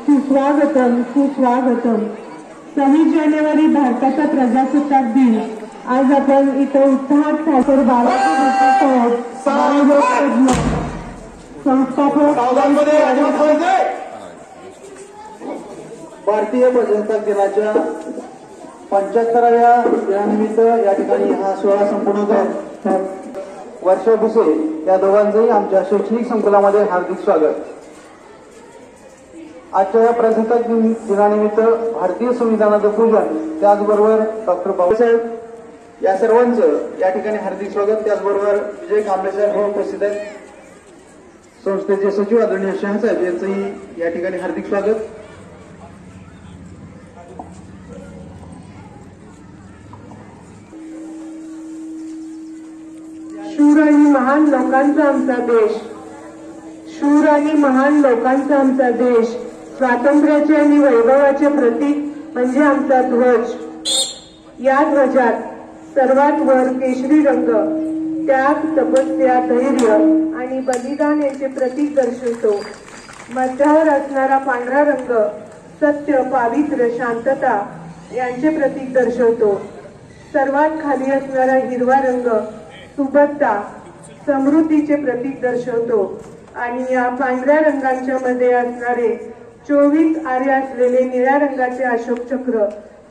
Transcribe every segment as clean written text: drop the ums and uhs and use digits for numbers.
सुस्वागतम सुस्वागतम. 26 जानेवारी भारताचा प्रजासत्ताक दिन आज आपण इथं उत्साहात साजरा संस्थापक भारतीय प्रजासत्ताक दिनाच्या 75व्या दिनानिमित्त या ठिकाणी हा सोहळा संपूर्ण होत आहे. वर्षा भुसे या दोघांचंही आमच्या शैक्षणिक संकुलामध्ये हार्दिक स्वागत. आजच्या या प्रजासत्ताक दिनानिमित्त भारतीय संविधानाचं पूजन, त्याचबरोबर डॉक्टर बाबासाहेब या सर्वांचं या ठिकाणी हार्दिक स्वागत. त्याचबरोबर विजय कांबळे साहेब हे उपस्थित आहेत. संस्थेचे सचिव आदरणीय शहासाहेब यांचंही या ठिकाणी हार्दिक स्वागत. शूर आणि महान लोकांचा आमचा देश, शूर आणि महान लोकांचा आमचा देश, स्वातंत्र्याचे आणि वैभवाचे प्रतीक म्हणजे आमचा ध्वज. या ध्वजात सर्वात वर केशरी रंग त्याग, तपस्या, धैर्य आणि बलिदान यांचे प्रतीक दर्शवतो. मध्यावर असणारा पांढरा रंग सत्य, पावित्र्य, शांतता यांचे प्रतीक दर्शवतो. सर्वात खाली असणारा हिरवा रंग सुबत्ता, समृद्धीचे प्रतीक दर्शवतो. आणि या पांढऱ्या रंगांच्या मध्ये असणारे 24 आरे असलेले निळ्या रंगाचे अशोक चक्र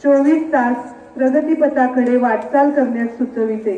24 तास प्रगतीपथाकडे वाटचाल करण्यास सुचविते.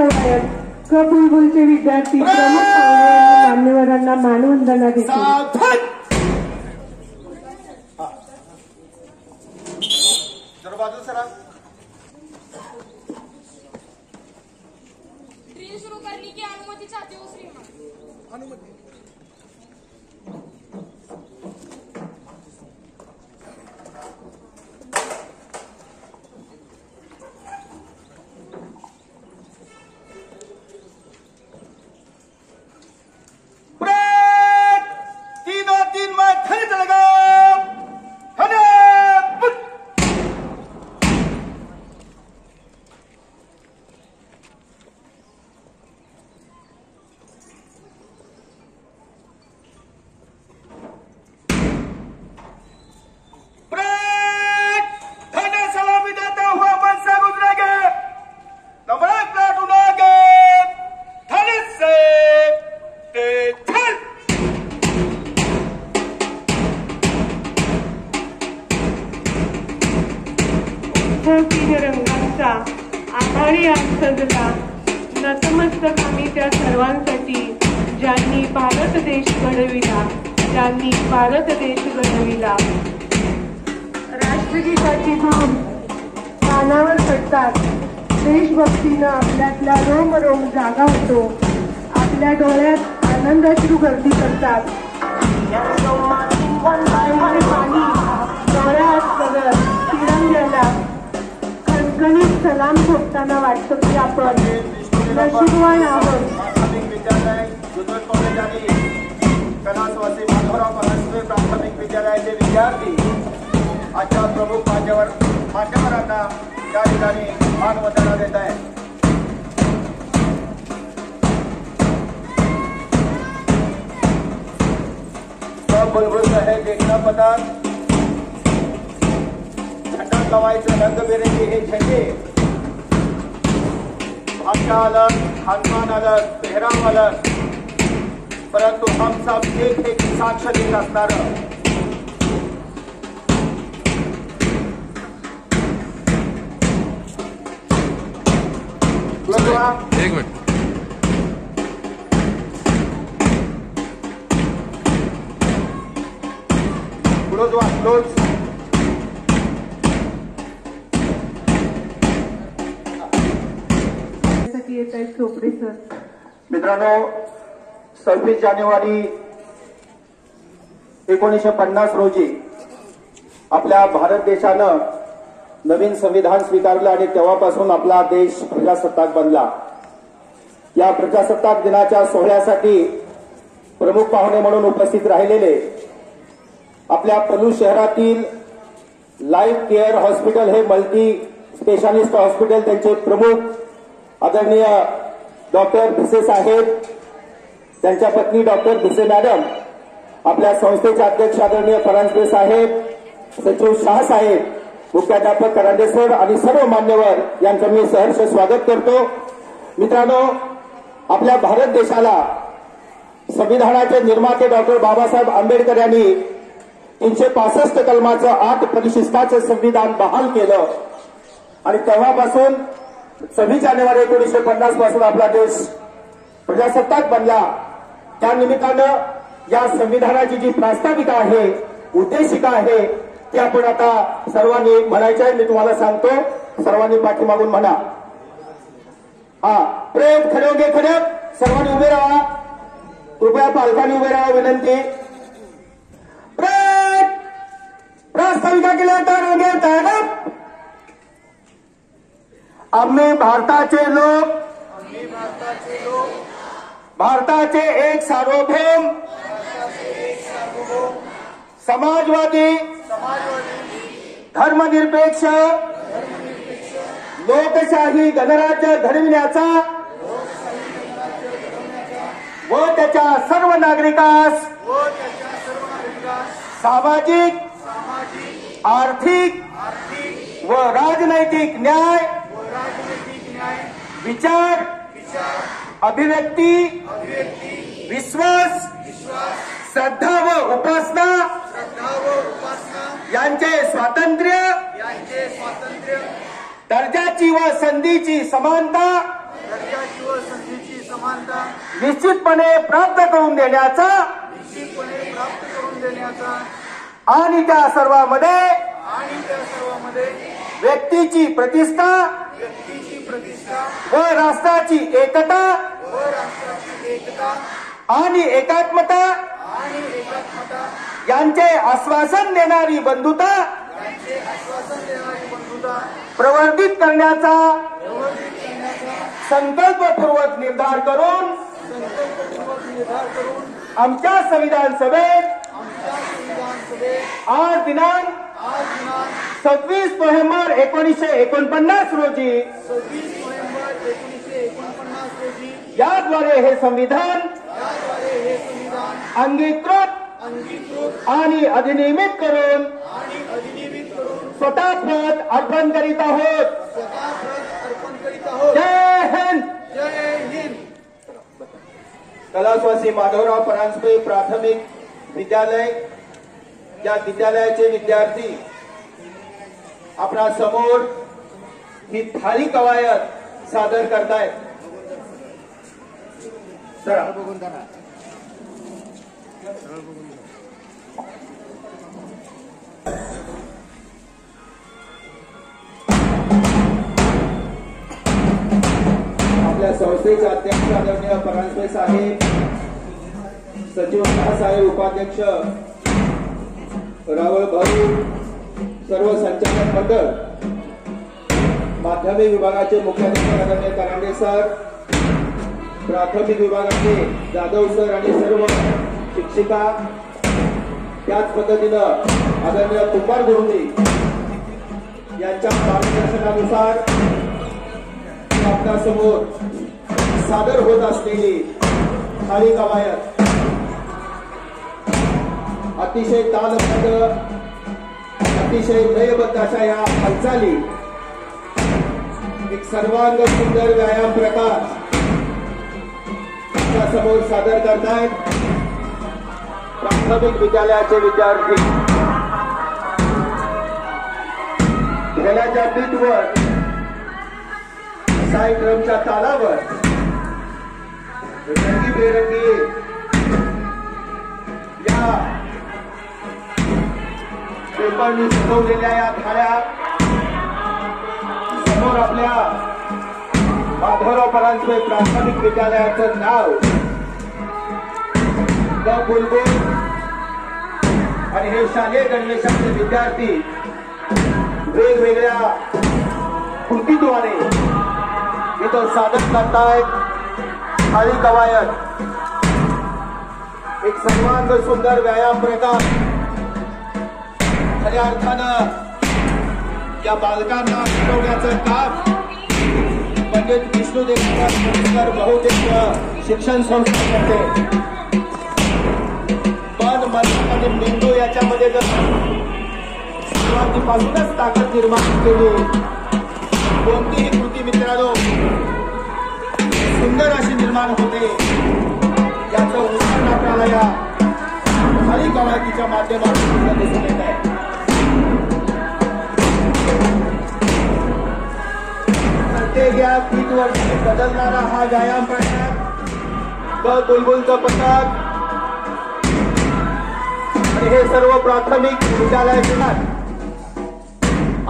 सोहळ्यात क बुलबुलचे विद्यार्थी प्रमुख पाहुणे आणि मान्यवरांना मानवंदना देतील. ड्रिल शुरू करने की अनुमति चाहते हो श्रीमान? अनुमति. रंगांचा आभारी आज सजला. नतमस्तक आम्ही त्या सर्वांसाठी ज्यांनी भारत देश घडविला, ज्यांनी भारत देश घडविला. राष्ट्रगीताची धूम कानावर पडतात. देशभक्तीनं आपल्यातला रोम रोम जागा होतो. आपल्या डोळ्यात आनंदाश्रू गर्दी करतात. पाणी डोळ्यात करत तिरंग्याला खणखणीत सलाम ठोकताना वाटतं की आपण नशीबवान आहोत. प्राथमिक विद्यालय जुदोड कॉलेज आणि कलासवासी माधवराव परांजपे प्राथमिक विद्यालयाचे विद्यार्थी आजच्या प्रमुख मान्यवरांना या ठिकाणी मानवंदना देत आहेत. बुलबुल साहेब देखना पता झंडा लवायचं रंगबिरंगी हे झेंडे, भाषा अलग, खानपान अलग, पेहराव अलग, परंतु हम सब एक एक साक्ष देत असणार. एक मिनिट. क्लोज. येत आहेत चोपडे सर. मित्रांनो, 26 जानेवारी 1950 रोजी आपल्या भारत देशानं नवीन संविधान स्वीकारलं आणि तेव्हापासून आपला देश प्रजासत्ताक बनला. या प्रजासत्ताक दिनाच्या सोहळ्यासाठी प्रमुख पाहुणे म्हणून उपस्थित राहिलेले आपल्या पलूस शहरातील लाईफ केअर हॉस्पिटल हे मल्टी स्पेशालिस्ट हॉस्पिटल, त्यांचे प्रमुख आदरणीय डॉक्टर भिसे साहेब, त्यांच्या पत्नी डॉक्टर भिसे मॅडम, आपल्या संस्थेचे अध्यक्ष आदरणीय परांजपे साहेब, सचिव शाह साहेब, मुख्याध्यापक करांडे सर आणि सर्व मान्यवर यांचं मी सहर्ष स्वागत करतो. मित्रांनो, आपल्या भारत देशाला संविधानाचे निर्माते डॉक्टर बाबासाहेब आंबेडकर यांनी 365 कलमाचं 8 परिशिष्टाचं संविधान बहाल केलं आणि तेव्हापासून 26 जानेवारी 1950 पासून आपला देश प्रजासत्ताक बनला. त्या निमित्तानं या संविधानाची जी प्रास्ताविका आहे, उद्देशिका आहे, ती आपण आता सर्वांनी म्हणायचं आहे. मी तुम्हाला सांगतो, सर्वांनी पाठीमागून म्हणा. प्रेम खडे खडे, सर्वांनी उभे राहा. कृपया पालकांनी उभे राहा विनंती. प्रास्ताविका केल्यानंतर आम्ही भारताचे लोक भारताचे एक सार्वभौम समाजवादी धर्मनिरपेक्ष लोकशाही गणराज्य घडविण्याचा व त्याच्या सर्व नागरिकास सामाजिक, आर्थिक व राजनैतिक न्याय, विचार, अभिव्यक्ती, विश्वास, श्रद्धा व उपासना यांचे स्वातंत्र्य, दर्जाची व संधीची समानता, व संधीची समानता निश्चितपणे प्राप्त करून देण्याचा निश्चितपणे प्राप्त करून देण्याचा आणि त्या सर्वांमध्ये व्यक्तीची प्रतिष्ठा व्यक्तीची प्रतिष्ठा व राष्ट्राची एकता व राष्ट्राची एकता आणि एकात्मता आणि एकात्मता यांचे आश्वासन देणारी बंधुता यांचे आश्वासन देणारी बंधुता प्रवर्धित करण्याचा प्रवर्धित करण्याचा संकल्पपूर्वक निर्धार करून संकल्पपूर्वक निर्धार करून आमच्या संविधान सभेत आमच्या संविधान सभेत आज दिनांक आज दिनांक 26 नोव्हेंबर 1949 रोजी 26 नोव्हेंबर 1949 रोजी याद्वारे हे संविधान याद्वारे हे संविधान अंगीकृत अंगीकृत आणि अधिनियमित करून आणि अधिनियमित करून स्वतः प्रत अर्पण करीत आहोत. स्वतः प्रत अर्पण करीत आहोत. जय हिंद. जय हिंद. कैलासवासी माधवराव परांजपे प्राथमिक विद्यालय या विद्यालयाचे विद्यार्थी आपल्या समोर ही थाळी कवायत सादर करतायत. चला. आपल्या संस्थेचे अध्यक्ष आदरणीय परांजपे साहेब, सचिव साहेब, उपाध्यक्ष रावळ भाऊ, सर्व संचालक मंडळ, माध्यमिक विभागाचे मुख्याधिकारी आदरणीय करांडे सर, प्राथमिक विभागाचे जाधव सर आणि सर्व शिक्षिका, त्याच पद्धतीनं आदरणीय कुंभार गुरुजी यांच्या मार्गदर्शनानुसार आपल्या समोर सादर होत असलेली थाळी कवायत अतिशय तालबद्ध, अतिशय लयबद्ध अशा या हालचाली एक सर्वांग सुंदर व्यायाम प्रकार आपल्या समोर सादर करतायत प्राथमिक विद्यालयाचे विद्यार्थी. खेळाच्या पीठवर सायक्रमच्या तालावर रंगीबेरंगी या पेपरनी सजवलेल्या या थाळ्या समोर आपल्या माधवराव परांजपे प्राथमिक विद्यालयाचं नाव द बुलबुल आणि हे शालेय गणवेशाचे विद्यार्थी वेगवेगळ्या कृतीद्वारे इथं सादर करतायत थाळी कवायत. एक सर्वांग सुंदर व्यायाम प्रकार. खऱ्या अर्थानं या बालकांना शिकवण्याचं काम पंडित विष्णुदेव बहुउद्देशीय शिक्षण संस्था करते. मन, आणि मेंदू याच्यामध्ये जर सुरुवातीपासूनच ताकद निर्माण केली, कोणतीही कृती मित्रांनो सुंदर अशी निर्माण होते. याचं उदाहरण आपल्याला या थाळी कवायतीच्या माध्यमातून दिसून येत आहे. प्रत्येक या पीठवरती बदलणारा हा व्यायाम प्रकार, द बुलबुलचं पथक आणि हे सर्व प्राथमिक विद्यालयाचे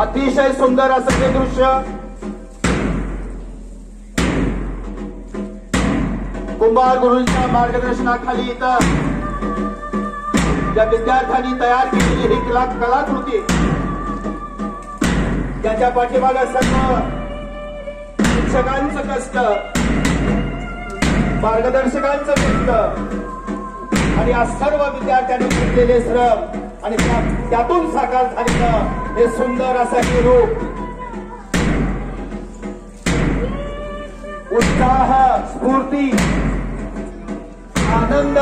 अतिशय सुंदर असं हे दृश्य कुंभार गुरूंच्या मार्गदर्शनाखाली इथं या विद्यार्थ्यांनी तयार केलेली ही कलाकृती, त्याच्या पाठीमागे सर्व शिक्षकांचं कष्ट, मार्गदर्शकांचं कष्ट आणि या सर्व विद्यार्थ्यांनी घेतलेले श्रम आणि त्यातून साकार झालेलं हे सुंदर असं हे रूप. उत्साह, स्फूर्ती, आनंद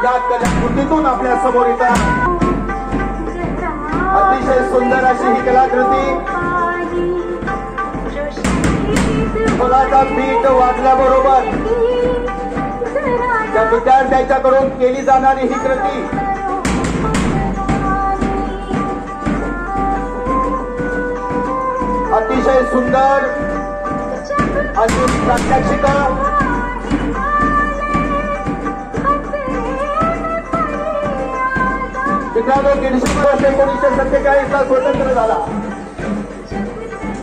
या कलाकृतीतून आपल्या समोर येतात. अतिशय सुंदर अशी ही कलाकृती. फुलाचा बीट वाजल्याबरोबर त्या विद्यार्थ्यांच्याकडून केली जाणारी ही कृती अतिशय सुंदर अशी प्रात्यक्षिक मित्रांनो 150 वर्ष 1947 ला स्वतंत्र झाला.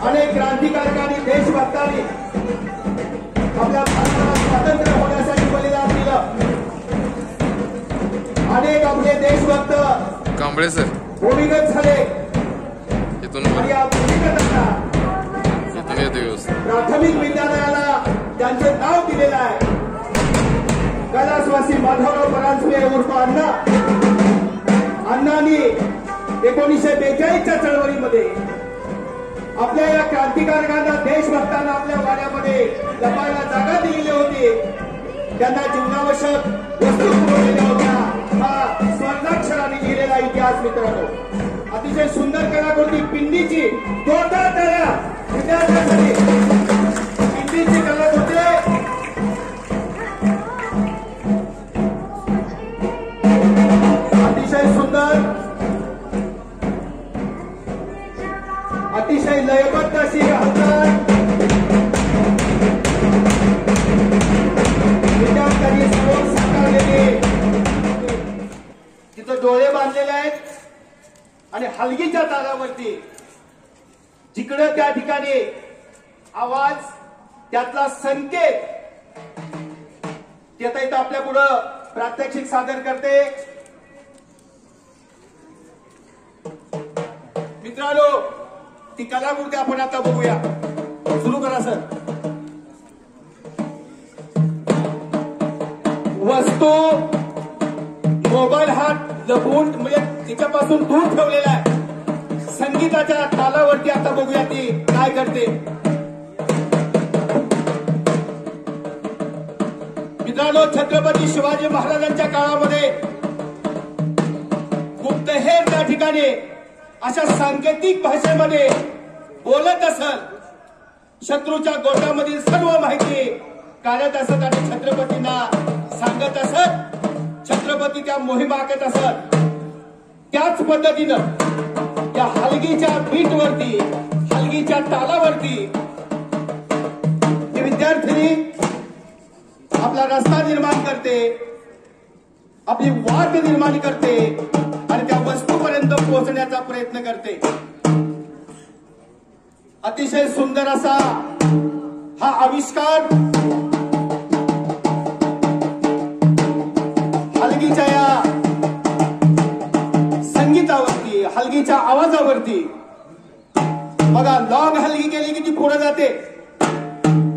अनेक क्रांतिकारकांनी देशभक्तांनी आपल्या भारताला स्वातंत्र्य होण्यासाठी बलिदान दिलं. अनेक आपले देशभक्त कांबळे सर भूमिगत झाले इथून आणि या भूमिगतांना येतो व्यवस्थित. प्राथमिक विद्यालयाला त्यांचं नाव दिलेलं आहे. कैलासवासी माधवराव परांजपे उर्फ अण्णा. अण्णांनी 1942च्या चळवळीमध्ये आपल्या या क्रांतिकारकांना देशभक्तांना आपल्या वाड्यामध्ये लपायला जागा दिलेली होती. त्यांना जीवनावश्यक वस्तू पुरवलेल्या होत्या. हा स्वर्णाक्षराने लिहिलेला इतिहास मित्रांनो. अतिशय सुंदर कलाकृती पिंडीची जोरदार टाळ्या विद्यार्थ्यांसाठी. पिंडीची कलाकृती अतिशय सुंदर, अतिशय लयबद्ध अशी हालचाल विद्यार्थ्यांनी समोर साकारलेली. तिथं डोळे बांधलेले आहेत आणि हलगीच्या तालावरती जिकडं त्या ठिकाणी आवाज त्यातला संकेत त्याचा इथं आपल्या पुढं प्रात्यक्षिक सादर करते. मित्रांनो ती कलाकृती आपण आता बघूया. सुरू करा सर. वस्तू मोबाईल हात लपवून म्हणजे तिच्यापासून दूर ठेवलेला आहे. संगीताच्या तालावरती आता बघूया ती काय करते. मित्रांनो छत्रपती शिवाजी महाराजांच्या काळामध्ये गुप्तहेर त्या ठिकाणी अशा सांकेतिक भाषेमध्ये बोलत असत. शत्रूच्या गोटामधील सर्व माहिती काढत असत आणि छत्रपतींना सांगत असत. छत्रपती त्या मोहिमा आखत असत. त्याच पद्धतीनं या हलगीच्या बीटवरती हलगीच्या तालावरती ही विद्यार्थिनी आपला रस्ता निर्माण करते, आपली वाट निर्माण करते आणि त्या वस्तूपर्यंत पोहोचण्याचा प्रयत्न करते. अतिशय सुंदर असा हा आविष्कार हलगीच्या या संगीतावरती हलगीच्या आवाजावरती. बघा लॉंग हलगी केली की ती पुढे जाते,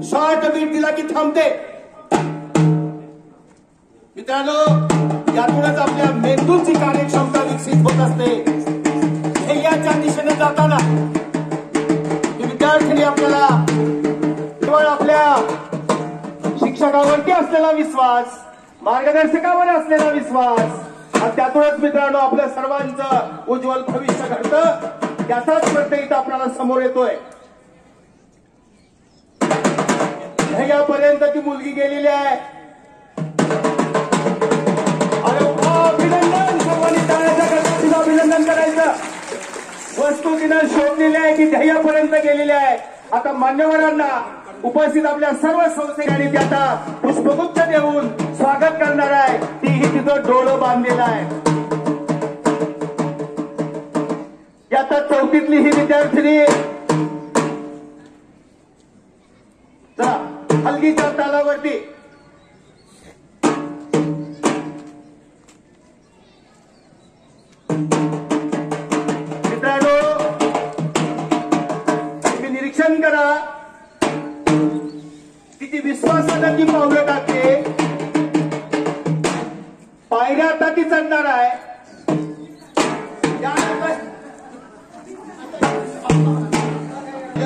शॉर्ट बीट दिला की थांबते. मित्रांनो यातूनच आपल्या मेंदूची कार्यक्षमता विकसित होत असते. ध्येयाच्या दिशेने जाताना विद्यार्थी आपल्याला केवळ आपल्या शिक्षकावरती असलेला विश्वास, मार्गदर्शकावर असलेला विश्वास आणि त्यातूनच मित्रांनो आपल्या सर्वांचं उज्ज्वल भविष्य घडतं. त्याचाच प्रत्यय इथं आपल्याला समोर येतोय. ध्येयापर्यंत ती मुलगी गेलेली आहे. अभिनंदन. सर्वांनी टाळ्याच्या गजरात तिचं अभिनंदन करायचं. वस्तू तिनं शोधलेली आहे ती ध्येयापर्यंत गेलेली आहे. आता मान्यवरांना उपस्थित आपल्या सर्व संस्थांनी ती आता पुष्पगुच्छ देऊन स्वागत करणार आहे. तीही तिचं डोळं बांधलेलं आहे. आता 4थीतली ही विद्यार्थिनी चला हलगीच्या तालावरती मित्रांनो तुम्ही निरीक्षण करा किती विश्वासानं ती पावलं टाकते. पायऱ्या आता ती चढणार आहे.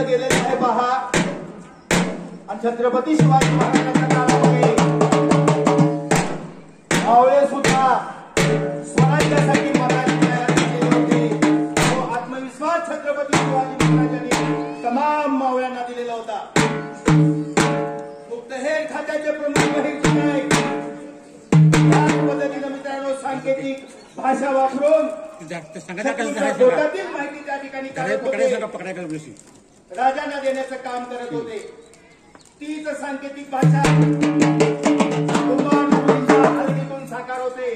गेलेलं आहे पहा. आणि छत्रपती शिवाजी महाराजांच्या काळामध्ये मावळे सुद्धा स्वराज्यासाठी मराठी तयार केले होते. तो आत्मविश्वास छत्रपती शिवाजी महाराजांनी तमाम मावळ्यांना दिलेला होता. गुप्तहेर खात्याचे प्रमुख महिर नाईक याच पद्धतीनं मित्रांनो सांकेतिक भाषा वापरून गोटातील माहिती त्या ठिकाणी राजांना देण्याचं काम करत होते. तीच सांकेतिक भाषा कुंभार मुलींच्या हलगीतून साकार होते.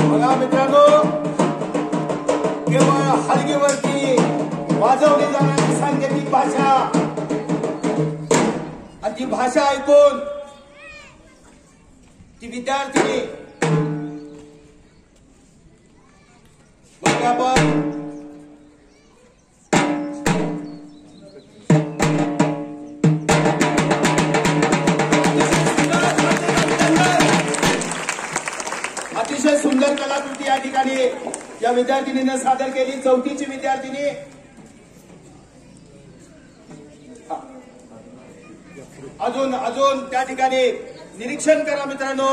बघा मित्रांनो, केवळ हलगीवरती वाजवली जाणारी सांकेतिक भाषा आणि ती भाषा ऐकून ती विद्यार्थिनी बघा आपण अतिशय सुंदर कलाकृती या ठिकाणी या विद्यार्थिनीने सादर केली. 4थीची विद्यार्थिनी अजून त्या ठिकाणी निरीक्षण करा मित्रांनो.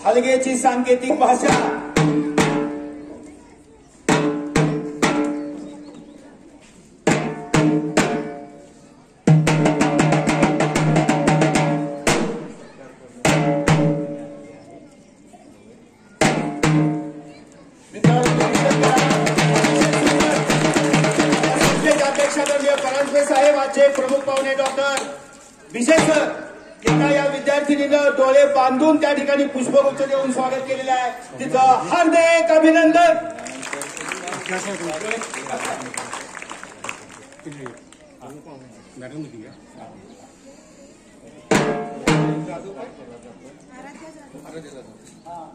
हलगेची सांकेतिक भाषा साहेब आजचे प्रमुख पाहुणे डॉक्टर विशेष सर एका या विद्यार्थिनीनं डोळे बांधून त्या ठिकाणी पुष्पगुच्छ देऊन स्वागत केलेलं आहे. तिचं हार्दिक अभिनंदन.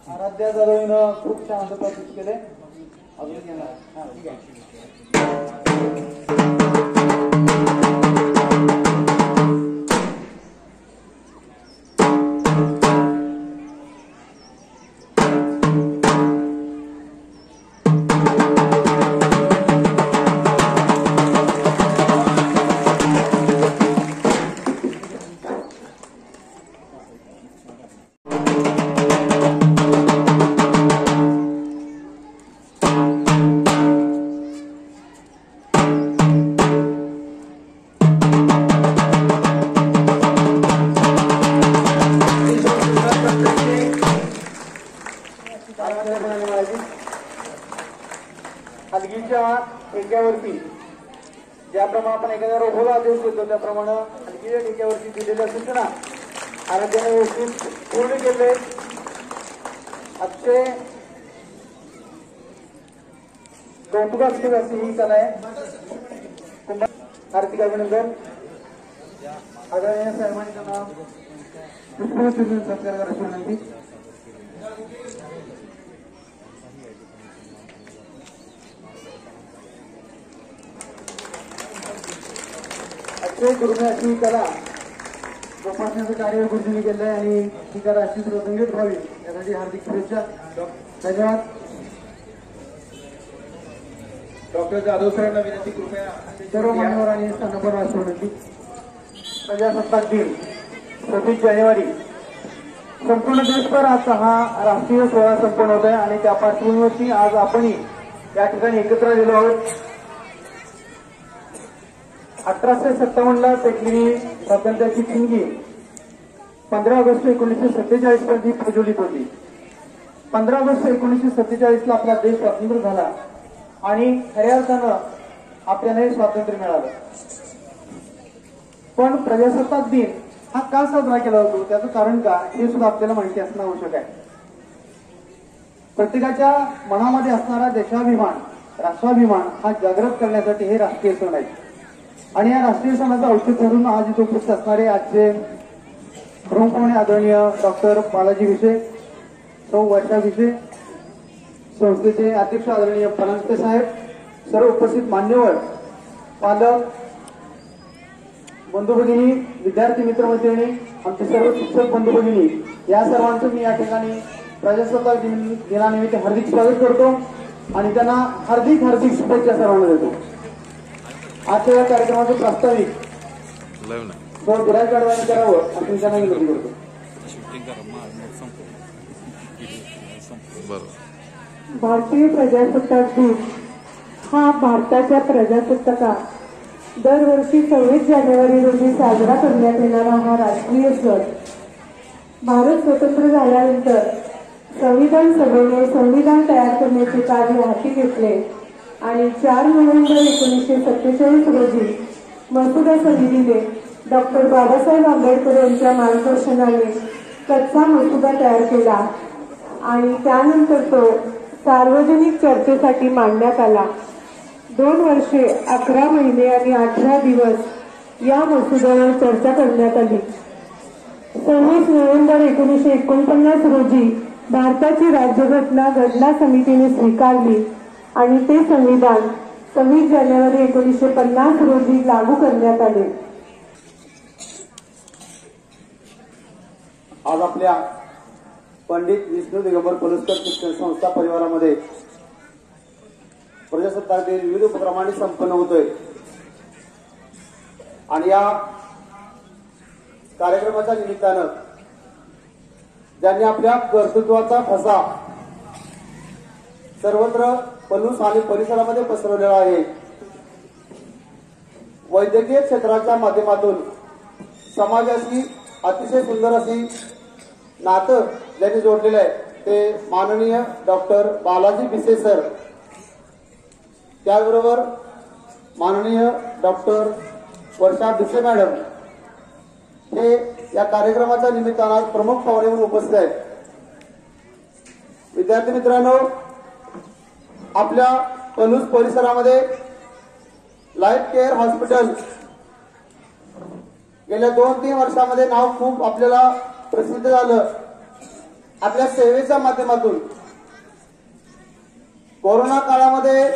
आराध्या जाधवनं खूप छान प्रस्तुत केले. अजून ठीक आहे. हलगीच्या ठेक्यावरती ज्याप्रमाणे आपण एखाद्या रोगाला आदेश देतो त्याप्रमाणे हलगीच्या ठेक्यावरती दिलेल्या सूचना आराध्याने व्यवस्थित पूर्ण केले. अतिशय कौतुकास्पद अशी ही कला आहे. हार्दिक अभिनंदन. आदरणीय साहेबांनी त्यांना पुष्पगुच्छ सत्कार करायची विनंती. अतिशय दुर्मिळ अशी कला जोपासण्याचं कार्य गुरुजींनी केलं आहे आणि ही कला अशीच रंगीत व्हावी यासाठी हार्दिक शुभेच्छा. धन्यवाद. डॉक्टर जाधव सरांना विनंती कृपया. सर्व मान्यवरांनी स्थानापन्न असं विनंती. प्रजासत्ताक दिन 26 जानेवारी संपूर्ण देशभर आजचा हा राष्ट्रीय सोहळा संपन्न होत आहे आणि त्या पार्श्वभूमीवरती आज आपणही या ठिकाणी एकत्र आलेलो आहोत. 1857ला पेटलेली स्वातंत्र्याची ठिणगी 15 ऑगस्ट 1947 पर्यंत ही प्रज्वलित होती. 15 ऑगस्ट 1947ला आपला देश स्वतंत्र झाला आणि खऱ्या अर्थानं आपल्याला स्वातंत्र्य मिळालं. पण प्रजासत्ताक दिन हा का साजरा केला जातो त्याचं कारण का हे सुद्धा आपल्याला माहिती असणं आवश्यक आहे. प्रत्येकाच्या मनामध्ये असणारा देशाभिमान राष्ट्राभिमान हा जागृत करण्यासाठी हे राष्ट्रीय सण आहेत आणि या राष्ट्रीय सणाचं औचित्य धरून आज इथे उपस्थित असणारे आजचे प्रमुख पाहुणे आदरणीय डॉक्टर बालाजी विषे, सौ वर्षा विषे, संस्थेचे अध्यक्ष आदरणीय परांजपे साहेब, सर्व उपस्थित मान्यवर, पालक, बंधू भगिनी, विद्यार्थी मित्रमैत्रिणी, आमचे सर्व शिक्षक बंधू भगिनी या सर्वांचं मी या ठिकाणी प्रजासत्ताक दिनानिमित्त हार्दिक स्वागत करतो आणि त्यांना हार्दिक हार्दिक शुभेच्छा सर्वांना देतो. आजच्या या कार्यक्रमाचं प्रास्ताविक विराज गाडवाने करावं असं मी त्यांना विनंती करतो. बरोबर. भारतीय प्रजासत्ताक दिन हा भारताच्या प्रजासत्ताकात दरवर्षी 26 जानेवारी रोजी साजरा करण्यात येणारा हा राष्ट्रीय सण. भारत स्वतंत्र झाल्यानंतर संविधान सभेने संविधान तयार करण्याचे कार्य हाती घेतले आणि 4 नोव्हेंबर 1947 रोजी मसुदा समितीने डॉक्टर बाबासाहेब आंबेडकर यांच्या मार्गदर्शनाने कच्चा मसुदा तयार केला आणि त्यानंतर तो सार्वजनिक चर्चेसाठी मांडण्यात आला. 2 वर्षे 11 महिने आणि 18 दिवस या मसुद्यावर चर्चा करण्यात आली. 26 नोव्हेंबर 1949 रोजी भारताची राज्यघटना घटना समितीने स्वीकारली आणि ते संविधान 26 जानेवारी 1950 रोजी लागू करण्यात आले. आज आपल्या पंडित विष्णू दिगंबर पलुसकर शिक्षण संस्था परिवारामध्ये प्रजासत्ताक दिन विविध उपक्रमांनी संपन्न होतोय आणि या कार्यक्रमाच्या निमित्तानं ज्यांनी आपल्या कर्तृत्वाचा ठसा सर्वत्र पलूस आणि परिसरामध्ये पसरवलेला आहे, वैद्यकीय क्षेत्राच्या माध्यमातून समाजाशी अतिशय सुंदर अशी नातं ज्यांनी जोडलेलं आहे ते माननीय डॉक्टर बालाजी भिसे सर, त्याचबरोबर माननीय डॉक्टर वर्षा भिसे मॅडम हे या कार्यक्रमाच्या निमित्तानं प्रमुख पाहुणे म्हणून उपस्थित आहेत. विद्यार्थी मित्रांनो, आपल्या पलूस परिसरामध्ये लाईफ केअर हॉस्पिटल गेल्या 2-3 वर्षामध्ये नाव खूप आपल्याला प्रसिद्ध झालं. आपल्या सेवेच्या माध्यमातून कोरोना काळामध्ये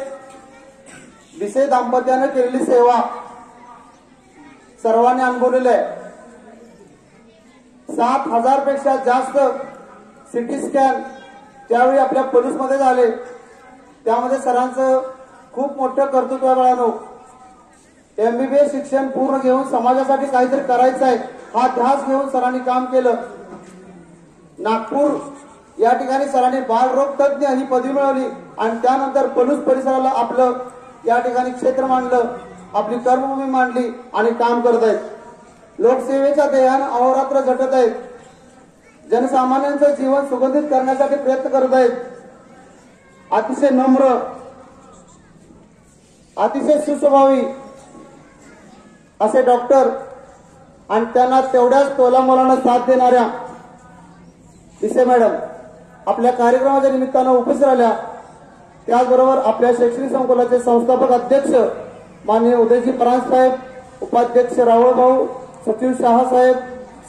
भिसे दाम्पत्यानं केलेली सेवा सर्वांनी अनुभवलेली आहे. 7,000 पेक्षा जास्त सिटी स्कॅन त्यावेळी आपल्या पलूसमध्ये झाले. त्यामध्ये सरांचं खूप मोठं कर्तृत्व आहे. बाळांनो, MBBS शिक्षण पूर्ण घेऊन समाजासाठी काहीतरी करायचं आहे हा ध्यास घेऊन सरांनी काम केलं. नागपूर या ठिकाणी सरांनी बालरोग तज्ञ ही पदवी मिळवली आणि त्यानंतर पलूस परिसराला आपलं या ठिकाणी क्षेत्र मांडलं, आपली कर्मभूमी मांडली आणि काम करत आहेत. लोकसेवेच्या ध्येयानं अहोरात्र झटत आहेत. जनसामान्यांचं जीवन सुगंधित करण्यासाठी प्रयत्न करत आहेत. अतिशय नम्र, अतिशय सुस्वभावी असे डॉक्टर आणि त्यांना तेवढ्याच तोलामोलानं साथ देणाऱ्या भिसे मॅडम आपल्या कार्यक्रमाच्या निमित्तानं उपस्थित राहिल्या. त्याचबरोबर आपल्या शैक्षणिक संकुलाचे संस्थापक अध्यक्ष माननीय उदयजी परांज साहेब, उपाध्यक्ष राहुल भाऊ, सचिव शहा साहेब,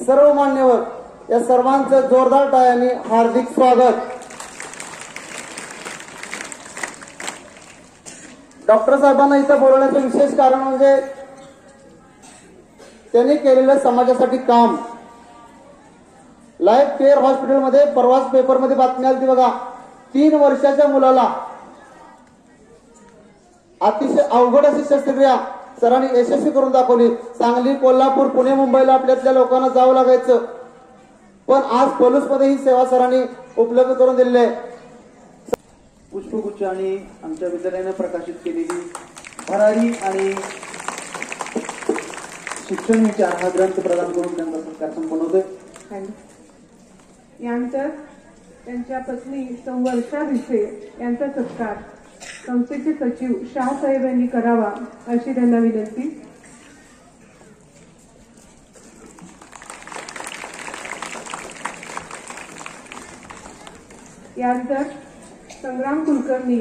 सर्व मान्यवर, या सर्वांचं जोरदार टाळ्यांनी हार्दिक स्वागत. डॉक्टर साहेबांना इथं बोलवण्याचं विशेष कारण म्हणजे त्यांनी केलेलं समाजासाठी काम. लाईफ केअर हॉस्पिटलमध्ये परवाच पेपरमध्ये बातमी आली बघा, 3 वर्षाच्या मुलाला अतिशय अवघड अशी शस्त्रक्रिया सरांनी यशस्वी करून दाखवली. सांगली, कोल्हापूर, पुणे, मुंबईला आपल्यातल्या लोकांना जावं लागायचं, पण आज पलूसमध्ये ही सेवा सरांनी उपलब्ध करून दिलेली आहे. पुष्पगुच्छ आणि आमच्या विद्यालयाने प्रकाशित केलेली भरारी आणि शिक्षण विचार हा ग्रंथ प्रदान करून त्यांचा सत्कार संपन्न होतोय. यानंतर त्यांच्या पत्नी सौ वर्षा भिसे यांचा सत्कार संस्थेचे सचिव शाहसाहेब यांनी करावा अशी त्यांना विनंती. यानंतर संग्राम कुलकर्णी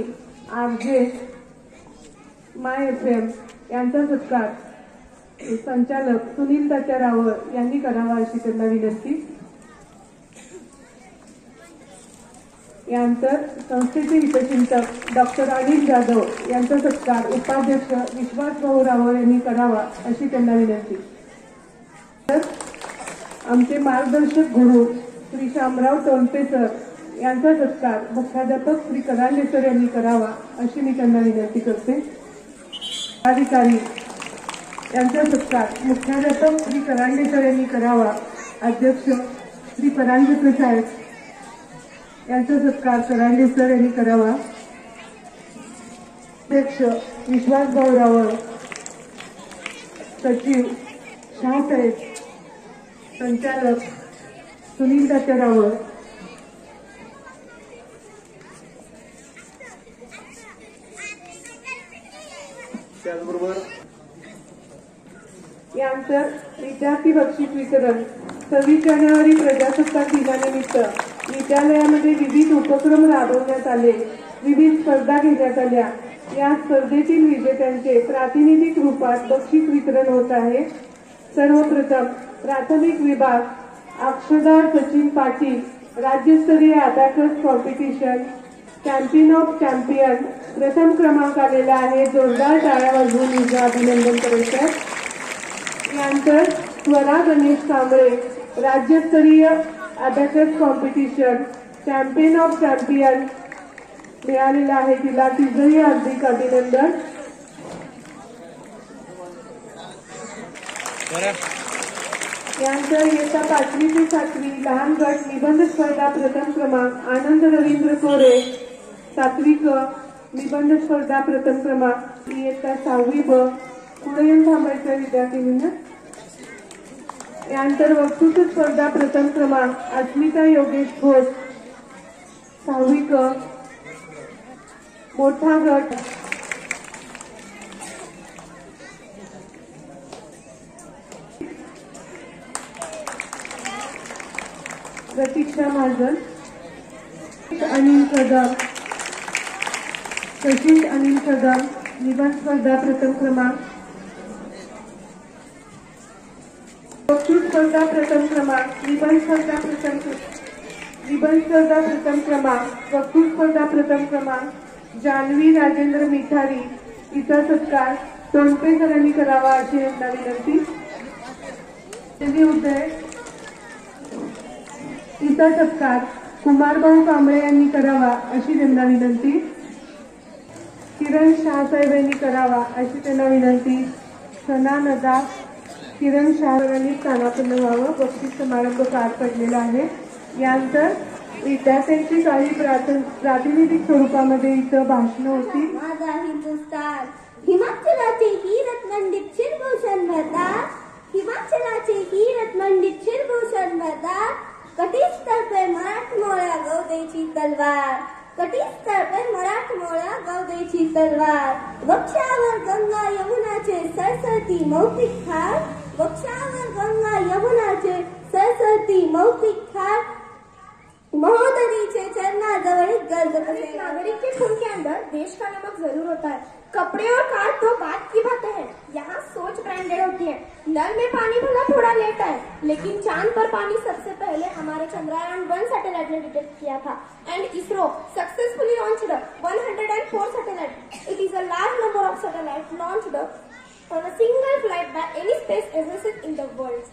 RJ माय FM यांचा सत्कार संचालक सुनील तात्या रावळ यांनी करावा अशी त्यांना विनंती. यानंतर संस्थेचे हितचिंतक डॉक्टर अनिल जाधव यांचा सत्कार उपाध्यक्ष विश्वासभाऊ रावळ यांनी करावा अशी त्यांना विनंती. तर आमचे मार्गदर्शक गुरु श्री शामराव टोनपे सर यांचा सत्कार मुख्याध्यापक श्री करांडे सर यांनी करावा अशी मी त्यांना विनंती करते. अधिकारी यांचा सत्कार मुख्याध्यापक श्री करांडे सर यांनी करावा. अध्यक्ष श्री परांजपे साहेब यांचा सत्कार सरांडे सर यांनी करावा. अध्यक्ष विश्वासभाऊ रावळ, सचिव शाहसाहेब, संचालक सुनील तात्या रावळ, त्याचबरोबर यांचं विद्यार्थी बक्षीस वितरण. 26 जानेवारी प्रजासत्ताक दिनानिमित्त विद्यालयामध्ये विविध उपक्रम राबवण्यात आले, विविध स्पर्धा घेण्यात आल्या. या स्पर्धेतील विजेत्यांचे प्रातिनिधिक रूपात बक्षीस वितरण होत आहे. सर्वप्रथम प्राथमिक विभाग अक्षदार सचिन पाटील, राज्यस्तरीय abacus competition champion of champion, प्रथम क्रमांक आलेला आहे. जोरदार टाळ्या वाजवून हिचं अभिनंदन करायचं. यानंतर स्वरा गणेश कांबळे, राज्यस्तरीय abacus competition champion of champion मिळालेला आहे तिला, तिचंही हार्दिक अभिनंदन. यानंतर इयत्ता 5वी ते 7वी लहान गट निबंध स्पर्धा प्रथम क्रमांक आनंद रवींद्र कोरे, 7वी क निबंध स्पर्धा प्रथम क्रमांक. इयत्ता 6वी ब पुढे येऊन थांबायचं विद्यार्थिनींना. यानंतर वक्तृत्व स्पर्धा प्रथम क्रमांक अस्मिता योगेश घोष, 6वी क मोठा गट. प्रतीक्षा महाजन, अनिल कदम, सचिन अनिल कदम निबंध स्पर्धा प्रथम क्रमांक. वक्तृत्व स्पर्धा प्रथम क्रमांक, निबंध स्पर्धा प्रथम क्रमांक, वक्तृत्व स्पर्धा प्रथम क्रमांक. जान्हवी राजेंद्र मिठारी, तिचा सत्कार तोंडपे सरांनी करावा अशी यांना विनंती. उदय, तिचा सत्कार कुमारभाऊ कांबळे यांनी करावा अशी त्यांना विनंती. किरण शाहसाहेब यांनी करावा अशी त्यांना विनंती. सना नदा, किरण शाह यांनी स्थानापन्न व्हावं. बक्षीस समारंभ पार पडलेला आहे. यानंतर विद्यार्थ्यांची काही प्रातिनिधिक स्वरूपामध्ये इथं भाषणं होती. माझा हिंदुस्तान हिमाचलाचे हीरत्मंडित शिरभूषण भरदार, हिमाचलाचे हीरत्मंडित शिरभूषण भरदार, कटीच तळपे मराठमोळ्या गौदेची तलवार, कटीच तळपे मराठमोळ्या गौदेची तलवार. वक्षावर गंगा यमुनाचे सळसळती मौक्तिक थार, वक्षावर गंगा यमुनाचे सळसळती मौक्तिक थार, महोदरी चरणाजवळ गर्द कसे. नागरिक के खून के अंदर देश का नमक जरूर होता है. कपड़े और कार तो बात की बातें हैं, यहाँ सोच ब्रांडेड होती है. नल में पानी भला थोड़ा लेट है, लेकिन चांद पर पानी सबसे पहले हमारे चंद्रयान-1 सैटेलाइट ने डिटेक्ट किया था. End ISRO successfully launched 104 satellite. It is a large number of satellite launched on a single flight by any space agency in the world.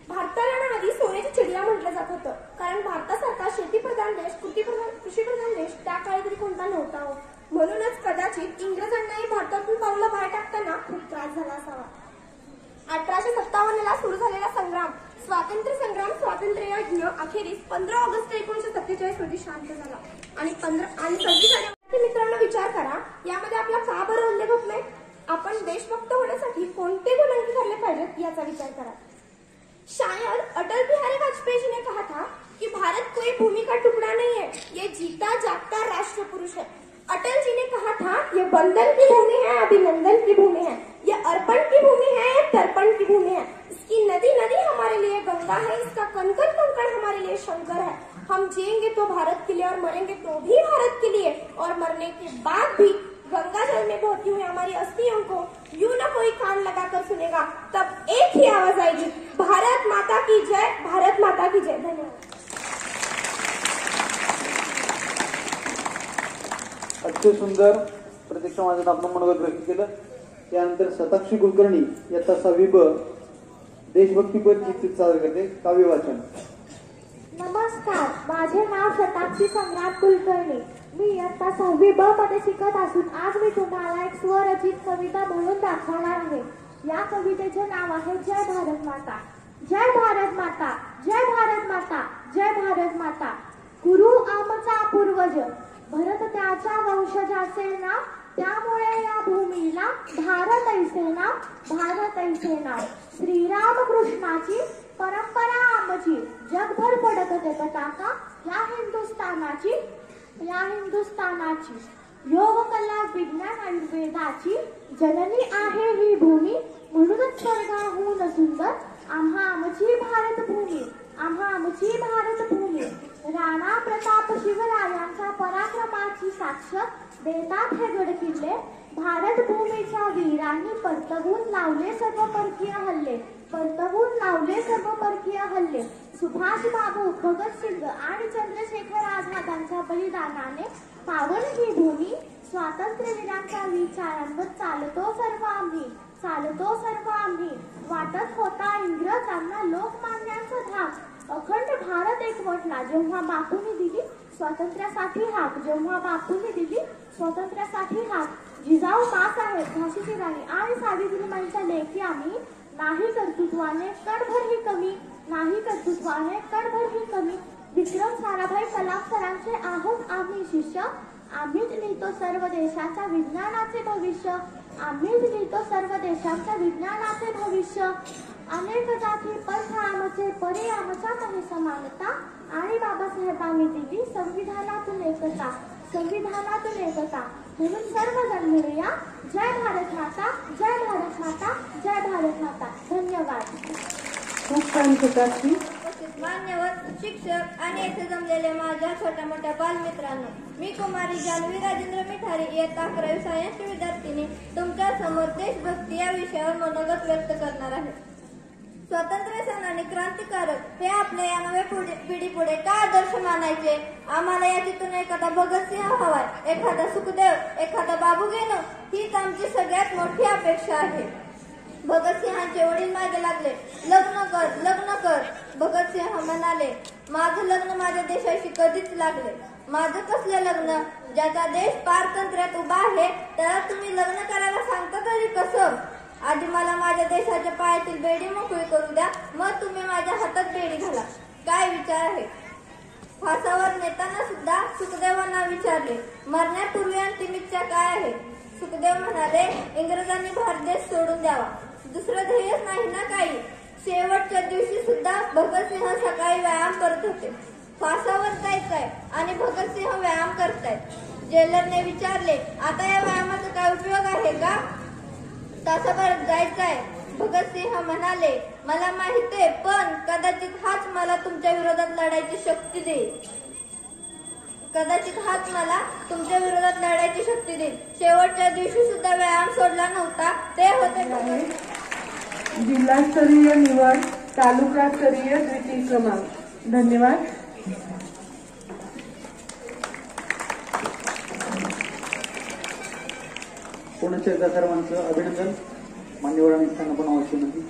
भारताला ना आधी सोन्याची चिडिया म्हटलं जात होतं, कारण भारतासारखा शेतीप्रधान देश, कृषीप्रधान देश त्या काळी तरी कोणता नव्हता हो. म्हणूनच कदाचित इंग्रजांनाही भारतातून पावलं बाहेर टाकताना खूप त्रास झाला असावा. 1857 सुरू झालेला संग्राम, स्वातंत्र्य संग्राम, स्वातंत्र्य यज्ञ अखेरीस 15 ऑगस्ट 1947 रोजी शांत झाला. आणि 26 जानेवारी. मित्रांनो, विचार करा, यामध्ये आपला का बरं उल्लेख होत नाही? आपण देशभक्त होण्यासाठी कोणते गुण अंगीकारले पाहिजेत याचा विचार करा. शायद अटल बिहारी वाजपेयी जी ने कहा था कि भारत कोई भूमि का टुकड़ा नहीं है, ये जीता जागता राष्ट्र पुरुष है. अटल जी ने कहा था ये बंधन की भूमि है, अभिनंदन की भूमि है, ये अर्पण की भूमि है, ये तर्पण की भूमि है. इसकी नदी नदी हमारे लिए गंगा है, इसका कंकड़ कंकड़ हमारे लिए शंकर है. हम जिएंगे तो भारत के लिए और मरेंगे तो भी भारत के लिए, और मरने के बाद भी गंगा जल में बहती हुई हमारी अस्थियों को यूं न कोई कान लगाकर सुनेगा, तब एक ही आवाज आएगी, भारत माता की जय, भारत माता की जय. धन्यवाद. अतिशय सुंदर प्रत्यक्ष माझं आपण मनोगत व्यक्त केलं. त्यानंतर शताक्षी कुलकर्णी इयत्ता 6वी ब देशभक्तीपर गीत सादर करते. काव्य वाचन. नमस्कार, माझे नाव शताक्षी संग्राम कुलकर्णी. मी इयत्ता 6वी ब मध्ये शिकत असून आज मी तुम्हाला एक स्वरचित कविता म्हणून दाखवणार आहे. या कवितेचे नाव आहे जय भारत माता. जय भारत माता, जय भारत माता, जय भारत माता. कुरु आमचा पूर्वज, भरत त्याच्या वंशजाचे नाव, त्यामुळे या भूमीला भारत ऐसे नाव, भारत ऐसे नाव. श्रीराम कृष्णाची परंपरा आमची, जगभर फडकते पताका या हिंदुस्थानाची, या हिंदुस्थानाची. योग कला विज्ञान आयुर्वेदाची जननी आहे ही भूमी, म्हणूनच स्वर्गाहून सुंदर आम्हा आमची भारत भूमी, आम्हा आमची भारत भूमी. राणा प्रताप शिवरायांच्या पराक्रमाची साक्ष देतात हे गड किल्ले, भारत भूमीच्या वीरांनी परतवून लावले सर्व परकीय हल्ले, परतवून लावले सर्व परकीय हल्ले. सुभाष बाबू, भगतसिंग आणि चंद्रशेखर आझादांच्या बलिदानाने पावन ही भूमी, स्वातंत्र्यवीरांच्या विचारांवर चालतो सर्व आम्ही, चालतो सर्व आम्ही. वाटत होता इंग्रजांना लोकमान्यांचा धाक, अखंड भारत एकवटला जेव्हा बापूंनी दिली स्वातंत्र्यासाठी हाक, जेव्हा बापूंनी दिली स्वातंत्र्यासाठी हाक. जिजाऊ माँसाहेब, झाशीची राणी आणि सावित्रीबाईंच्या लेखी आम्ही, नाही कर्तृत्वाने कणभरही कमी, नाही कर्तृत्वाने कणभरही कमी. विक्रम साराभाई कलाम सरांचे आहोत आम्ही शिष्य, आम्हीच लिहितो सर्व देशाच्या विज्ञानाचे भविष्य, आम्हीच लिहितो सर्व देशांच्या विज्ञानाचे भविष्य. अनेक जाती पंथ आमचे, परी आमच्या काही समानता, आणि बाबासाहेबांनी दिली संविधानातून एकता, संविधानातून एकता. म्हणून सर्वजण मिळूया, जय भारत माता, जय भारत माता, जय भारत माता. धन्यवाद. खूप छान सुताश्री. मान्यवर शिक्षक आणि येथे जमलेल्या माझ्या छोट्या मोठ्या बालमित्रांनो, मी कुमारी जान्हवी राजेंद्र मिठारी, इयत्ता 11वी सायन्सची विद्यार्थिनी, तुमच्या समोर देशभक्ती या विषयावर मनोगत व्यक्त करणार आहे. स्वातंत्र्य सेनानी क्रांतिकारक हे आपल्या या नव्या पिढी पुढे का आदर्श मानायचे? आम्हाला याच्यातून एखादा भगतसिंह हवाय, एखादा सुखदेव, एखादा बाबू गेनो, हीच आमची सगळ्यात मोठी अपेक्षा आहे. भगतसिंहांचे वडील मागे लागले, लग्न कर, लग्न कर. भगतसिंह म्हणाले, माझं लग्न माझ्या देशाशी कधीच लागले. माझं कसलं लग्न? ज्याचा देश पारतंत्र्यात उभा आहे त्याला तुम्ही लग्न करायला सांगता तरी कसं? आधी मला माझ्या देशाच्या पायातील बेडी मोकळी करू द्या, मग तुम्ही माझ्या हातात बेडी घाला. काय विचार आहे? फासावर नेताना सुद्धा सुखदेवांना विचारले, मरण्यापूर्वी अंतिम इच्छा काय आहे? सुखदेव म्हणाले, इंग्रजांनी भारत देश सोडून द्यावा, दुसरं ध्येयच नाही ना काही. शेवटच्या दिवशी सुद्धा भगतसिंह सकाळी व्यायाम करत होते. फासावर जायचंय आणि भगतसिंह व्यायाम करतायत. जेलरने विचारले, आता या व्यायामाचा काय उपयोग आहे का? तासाभरात जायचंय. भगतसिंह म्हणाले, मला माहितीये, पण कदाचित हाच मला तुमच्या विरोधात लढायची शक्ती देईल, कदाचित हाच मला तुमच्या विरोधात लढायची शक्ती देईल. शेवटच्या दिवशी सुद्धा व्यायाम सोडला नव्हता. ते होते जिल्हास्तरीय निवड, तालुकास्तरीय द्वितीय क्रमांक. धन्यवाद. पुनश्च एकदा सर्वांचं अभिनंदन. मान्यवरांनी त्यांना पण अवश्य नाही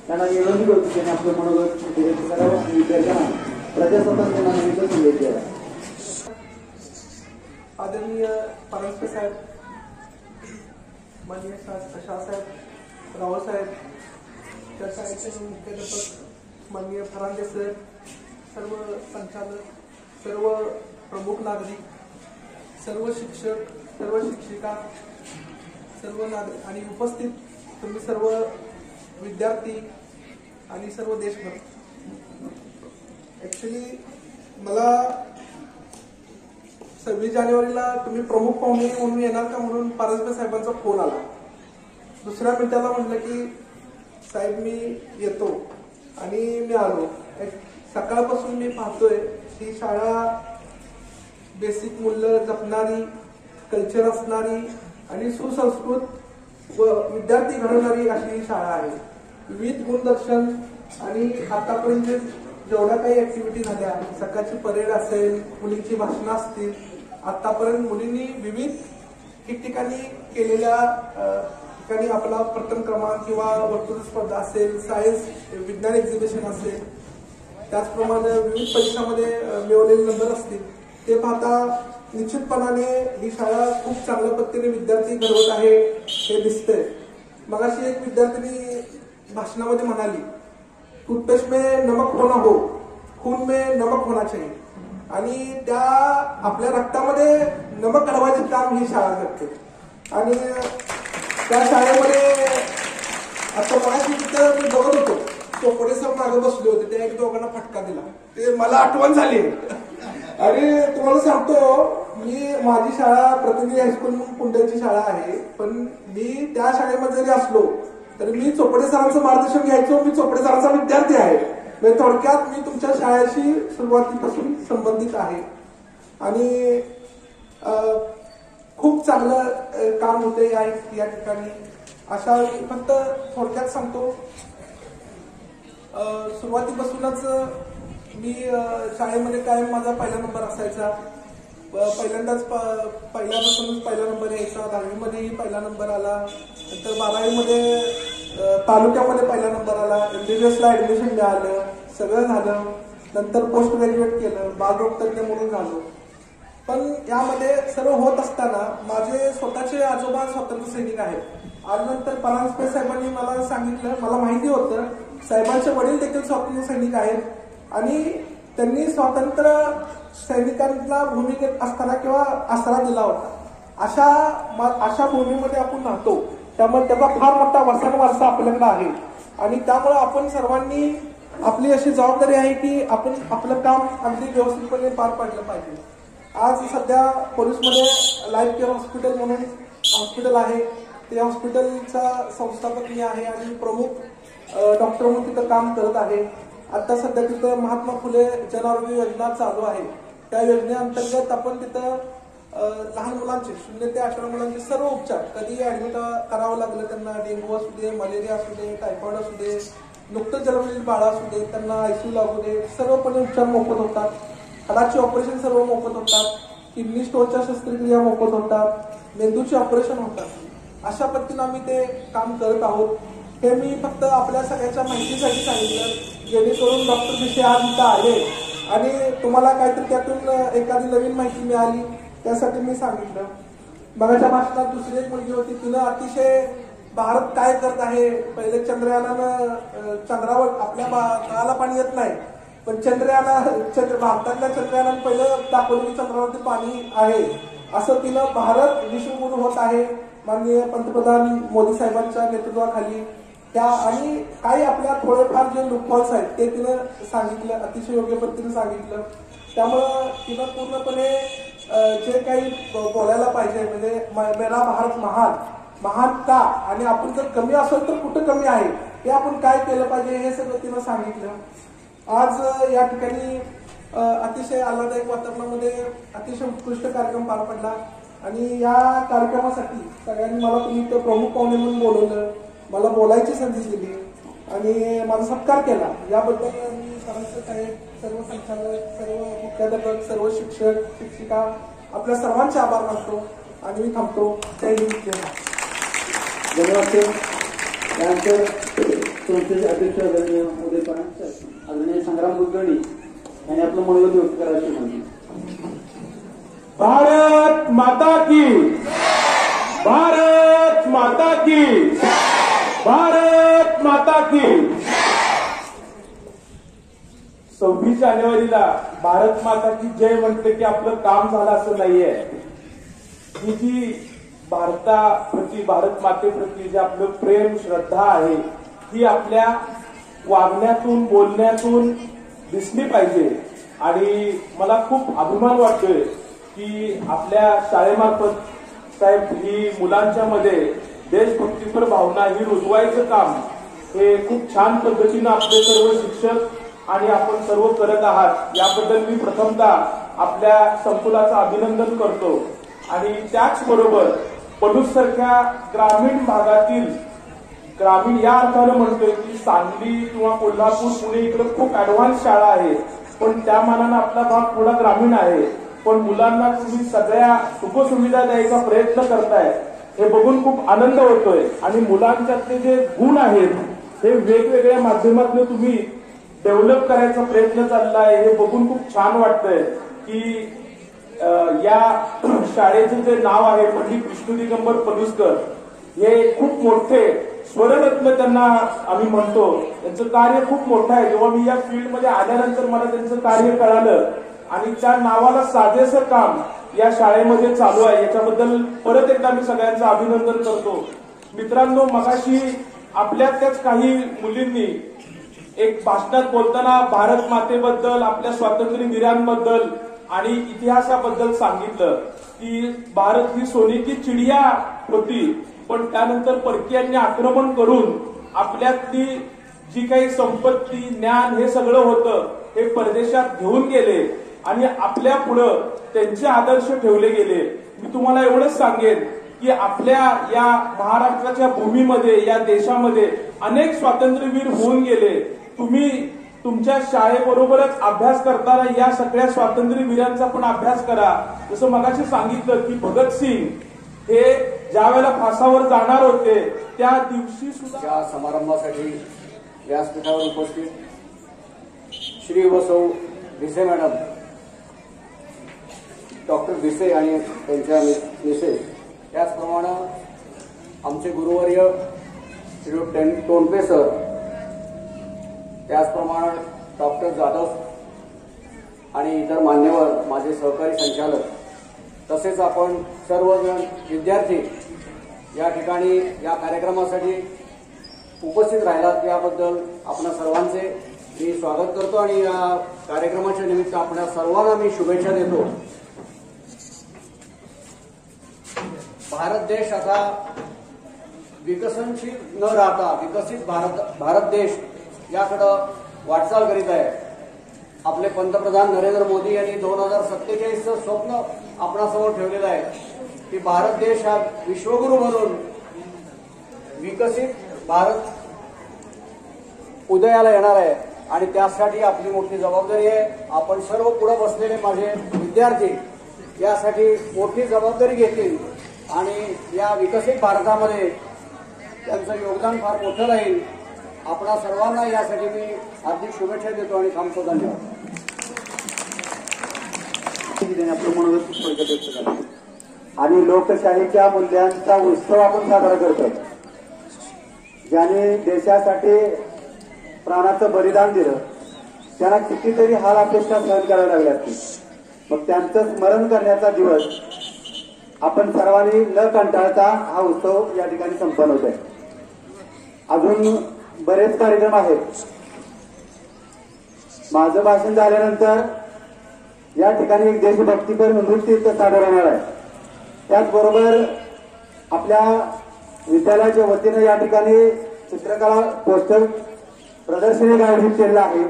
त्यांना विनंती करतो त्यांनी आपलं मनोगत व्यक्त करावं आणि विद्यार्थ्यांना प्रजासत्ताक दिनानिमित्त संदेश द्यावा. आदरणीय परांजपे साहेब, माननीय शाहसाहेब, रावसाहेब, त्या शाळेचे मुख्याध्यापक माननीय फरांदे सर, सर्व संचालक, सर्व प्रमुख नागरिक, सर्व शिक्षक, सर्व शिक्षिका, सर्व नागरिक आणि उपस्थित तुम्ही सर्व विद्यार्थी आणि सर्व देशभर. ऍक्च्युली मला 26 जानेवारीला तुम्ही प्रमुख पाहुणे म्हणून येणार का म्हणून परांजपे साहेबांचा फोन आला. दुसऱ्या मिनिटाला म्हटलं की साहेब मी येतो आणि मी आलो. सकाळपासून मी पाहतोय ही शाळा बेसिक मूल्य जपणारी, कल्चर असणारी आणि सुसंस्कृत व विद्यार्थी घडवणारी अशी ही शाळा आहे. विविध गुणदर्शन आणि आतापर्यंत जेवढ्या काही ऍक्टिव्हिटी झाल्या, सकाळची परेड असेल, मुलींची भाषणं असतील, आतापर्यंत मुलींनी विविध ठिकठिकाणी केलेल्या ठिकाणी आपला प्रथम क्रमांक किंवा वक्तृत्व स्पर्धा असेल, सायन्स विज्ञान एक्झिबिशन असेल, त्याचप्रमाणे विविध परीक्षांमध्ये मिळवलेले नंबर असतील, ते पाहता निश्चितपणाने ही शाळा खूप चांगल्या पद्धतीने विद्यार्थी घडवत आहे हे दिसतंय. मगाशी एक विद्यार्थिनी भाषणामध्ये म्हणाली, टूथपेस्ट में नमक होना हो, खून में नमक होना चाहिए. आणि त्या आपल्या रक्तामध्ये नमक घडवायचे काम ही शाळा करते. आणि त्या शाळेमध्ये आता मगाशी तिथं मी बघत होतो, चोपडे सर मागे बसले होते, त्या एक दोघांना फटका दिला, ते मला आठवण झाली. आणि तुम्हाला सांगतो, माझी शाळा प्रतिनिधी हायस्कूल म्हणून पुंडलची शाळा आहे, पण मी त्या शाळेमध्ये जरी असलो तरी मी चोपडे सरांचं मार्गदर्शन घ्यायचो. मी चोपडे सरांचा विद्यार्थी आहे. म्हणजे थोडक्यात मी तुमच्या शाळेशी सुरुवातीपासून संबंधित आहे. आणि खूप चांगलं काम होते या ठिकाणी. अशा फक्त थोडक्यात सांगतो, सुरुवातीपासूनच मी शाळेमध्ये कायम माझा पहिला नंबर असायचा. पहिल्यांदाच पहिल्यापासूनच पहिला नंबर यायचा. 10वीमध्येही पहिला नंबर आला. नंतर 12वीमध्ये तालुक्यामध्ये पहिला नंबर आला. MBBSला ऍडमिशन मिळालं, सगळं झालं. नंतर पोस्ट ग्रॅज्युएट केलं, बालरोगतज्ञ म्हणून झालो. पण यामध्ये सर्व होत असताना माझे स्वतःचे आजोबा स्वातंत्र्य सैनिक आहेत. आणि नंतर परांजपे साहेबांनी मला सांगितलं, मला माहिती होतं साहेबांचे वडील देखील स्वातंत्र्य सैनिक आहेत आणि त्यांनी स्वातंत्र्य सैनिकांना भूमिकेत असताना किंवा आसरा दिला होता. अशा भूमीमध्ये आपण राहतो, त्यामुळे त्याचा फार मोठा वारसा आपल्याकडे आहे. आणि त्यामुळे आपण सर्वांनी आपली अशी जबाबदारी आहे की आपण आपलं काम अगदी व्यवस्थितपणे पार पाडलं पाहिजे. आज सध्या पोलीसमध्ये लाईफ केअर हॉस्पिटल म्हणून हॉस्पिटल आहे, ते हॉस्पिटलचा संस्थापक मी आहे आणि प्रमुख डॉक्टर म्हणून तिथं काम करत आहे. आता सध्या तिथं महात्मा फुले जन आरोग्य योजना चालू आहे. त्या योजनेअंतर्गत आपण तिथं लहान मुलांचे 0 ते 18 मुलांचे सर्व उपचार, कधी ऍडमिट करावं लागलं त्यांना, डेंग्यू असू दे, मलेरिया असू दे, टायफॉइड असू दे, नुकतंच जन्मलेली बाळं असू दे, त्यांना ICU लागू दे, सर्वपणे उपचार मोफत होतात. हाडाचे ऑपरेशन सर्व मोफत होतात. किडनी स्टोनच्या शस्त्रक्रिया मोफत होतात. मेंदूचे ऑपरेशन होतात. अशा पद्धतीनं आम्ही ते काम करत आहोत. हे मी फक्त आपल्या सगळ्याच्या माहितीसाठी सांगितलं, जेणेकरून डॉक्टर विषय आज इथं आले आणि तुम्हाला काहीतरी त्यातून एखादी नवीन माहिती मिळाली, त्यासाठी मी सांगितलं. मगाच्या भाषणात दुसरी एक मुलगी होती, तिनं अतिशय भारत काय करत आहे, पहिले चंद्रयानानं चंद्रावर, आपल्या नळाला पाणी येत नाही, पण भारतातल्या चंद्रयानानं पहिलं दाखवलं की चंद्रावरती पाणी आहे, असं तिनं भारत विश्वगुरू होत आहे माननीय पंतप्रधान मोदी साहेबांच्या नेतृत्वाखाली. त्या आणि काही आपल्या थोडेफार जे लूपहॉल्स आहेत ते तिनं सांगितलं, अतिशय योग्य पद्धतीने सांगितलं. त्यामुळं तिनं पूर्णपणे जे काही बोलायला पाहिजे, म्हणजे मेरा भारत महान का, आणि आपण जर कमी असेल तर कुठं कमी आहे, हे आपण काय केलं पाहिजे, हे सगळं तिनं सांगितलं. आज या ठिकाणी अतिशय आल्हाददायक वातावरणामध्ये अतिशय उत्कृष्ट कार्यक्रम पार पडला आणि या कार्यक्रमासाठी सगळ्यांनी मला तुम्ही इथं प्रमुख पाहुणे म्हणून बोलवलं, मला बोलायची संधी दिली आणि माझा सत्कार केला. याबद्दल मी सरांचं साहेब, सर्व संचालक, सर्व मुख्याध्यापक, सर्व शिक्षक, शिक्षिका, आपल्या सर्वांचे आभार मानतो आणि मी थांबतो. जय हिंद, जय महाराष्ट्र. धन्यवाद. त्यानंतर संस्थेचे अध्यक्ष आदरणीय उदय पाटील, आदरणीय संग्राम कुलकर्णी यांनी आपलं मनोगत व्यक्त करायची म्हणते. भारत माता की, भारत माता की, भारत माता की. 26 जानेवारीला भारत माता की जय म्हटलं की आपलं काम झालं असं नाहीये. ही जी भारताप्रती, भारत मातेप्रती जे आपलं प्रेम, श्रद्धा आहे, ही आपल्या वागण्यातून, बोलण्यातून दिसली पाहिजे. आणि मला खूप अभिमान वाटतोय की आपल्या शाळेमार्फत साहेब ही मुलांच्या मध्ये देशभक्तीपर भावना ही रुजवायचं काम हे खूप छान पद्धतीनं आपले सर्व शिक्षक आणि आपण सर्व करत आहात. याबद्दल मी प्रथमतः आपल्या संकुलाचं अभिनंदन करतो. आणि त्याचबरोबर पलूससारख्या ग्रामीण भागातील, ग्रामीण या अर्थानं म्हणतोय की सांगली किंवा कोल्हापूर, पुणे इकडे खूप ऍडव्हान्स शाळा आहे, पण त्या मानानं आपला भाग थोडा ग्रामीण आहे. पण मुलांना तुम्ही सगळ्या सुखसुविधा द्यायचा प्रयत्न करताय हे बघून खूप आनंद होतोय. आणि मुलांच्यातले जे गुण आहेत हे वेगवेगळ्या माध्यमातून तुम्ही डेव्हलप करायचा प्रयत्न चाललाय, हे बघून खूप छान वाटतंय की या शाळेचं जे नाव आहे पंडित विष्णू दिगंबर पलुसकर, हे खूप मोठे स्वररत्न त्यांना आम्ही म्हणतो. त्यांचं कार्य खूप मोठं आहे. जेव्हा मी या फील्डमध्ये आल्यानंतर मला त्यांचं कार्य कळालं आणि त्या नावाला साधेसं काम या शाळेमध्ये चालू आहे. याच्याबद्दल परत एकदा मी सगळ्यांचं अभिनंदन करतो. मित्रांनो, मगाशी आपल्यातल्याच काही मुलींनी एक भाषणात बोलताना भारत मातेबद्दल, आपल्या स्वातंत्र्यवीरांबद्दल आणि इतिहासाबद्दल सांगितलं की भारत ही सोने की चिडिया होती, पण त्यानंतर परकीयांनी आक्रमण करून आपल्यातली जी काही संपत्ती, ज्ञान हे सगळं होतं हे परदेशात घेऊन गेले आणि आपल्या पुढं त्यांचे आदर्श ठेवले गेले. मी तुम्हाला एवढंच सांगेन की आपल्या या महाराष्ट्राच्या भूमीमध्ये, या देशामध्ये अनेक स्वातंत्र्यवीर होऊन गेले. तुम्ही तुमच्या शाळेबरोबरच अभ्यास करताना या सगळ्या स्वातंत्र्यवीरांचा पण अभ्यास करा. जसं मगाशी सांगितलं की भगतसिंग हे ज्या वेळेला फासावर जाणार होते त्या दिवशी सुद्धा या समारंभासाठी व्यासपीठावर उपस्थित श्री व सौ भिसे मॅडम, डॉक्टर भिसे आणि त्यांच्या मिसेस, त्याचप्रमाणे आमचे गुरुवर्य श्री टोनपे सर, त्याचप्रमाणे डॉक्टर जाधव आणि इतर मान्यवर, माझे सहकारी संचालक, तसेच आपण सर्वजण विद्यार्थी या ठिकाणी या कार्यक्रमासाठी उपस्थित राहिलात याबद्दल आपणा सर्वांचे मी स्वागत करतो आणि या कार्यक्रमाच्या निमित्त आपल्या सर्वांना मी शुभेच्छा देतो. भारत देश आता विकसनशील न राहता विकसित भारत देश याकडं वाटचाल करीत आहे. आपले पंतप्रधान नरेंद्र मोदी यांनी 2047चं स्वप्न आपणासमोर ठेवलेलं आहे की भारत देश हा विश्वगुरू म्हणून विकसित भारत उदयाला येणार आहे आणि त्यासाठी आपली मोठी जबाबदारी आहे. आपण सर्व पुढे बसलेले माझे विद्यार्थी यासाठी मोठी जबाबदारी घेतील आणि या विकसित भारतामध्ये त्यांचं योगदान फार मोठं राहील. आपणा सर्वांना यासाठी मी हार्दिक शुभेच्छा देतो आणि थांबतो. धन्यवाद. आपलं मनोगत थोडक्यात व्यक्त करा. आणि लोकशाहीच्या मूल्यांचा उत्सव आपण साजरा करतोय. ज्याने देशासाठी प्राणाचं बलिदान दिलं त्यांना कितीतरी हाल अपेक्षा सहन करायला लागल्या असतील. मग त्यांचं स्मरण करण्याचा दिवस आपण सर्वांनी न कंटाळता हा उत्सव या ठिकाणी संपन्न होत आहे. अजून बरेच कार्यक्रम आहेत. माझं भाषण झाल्यानंतर या ठिकाणी एक देशभक्तीपर नृत्य सादर होणार आहे. त्याचबरोबर आपल्या विद्यालयाच्या वतीनं या ठिकाणी चित्रकला पोस्टर प्रदर्शनी आयोजित केलेलं आहे.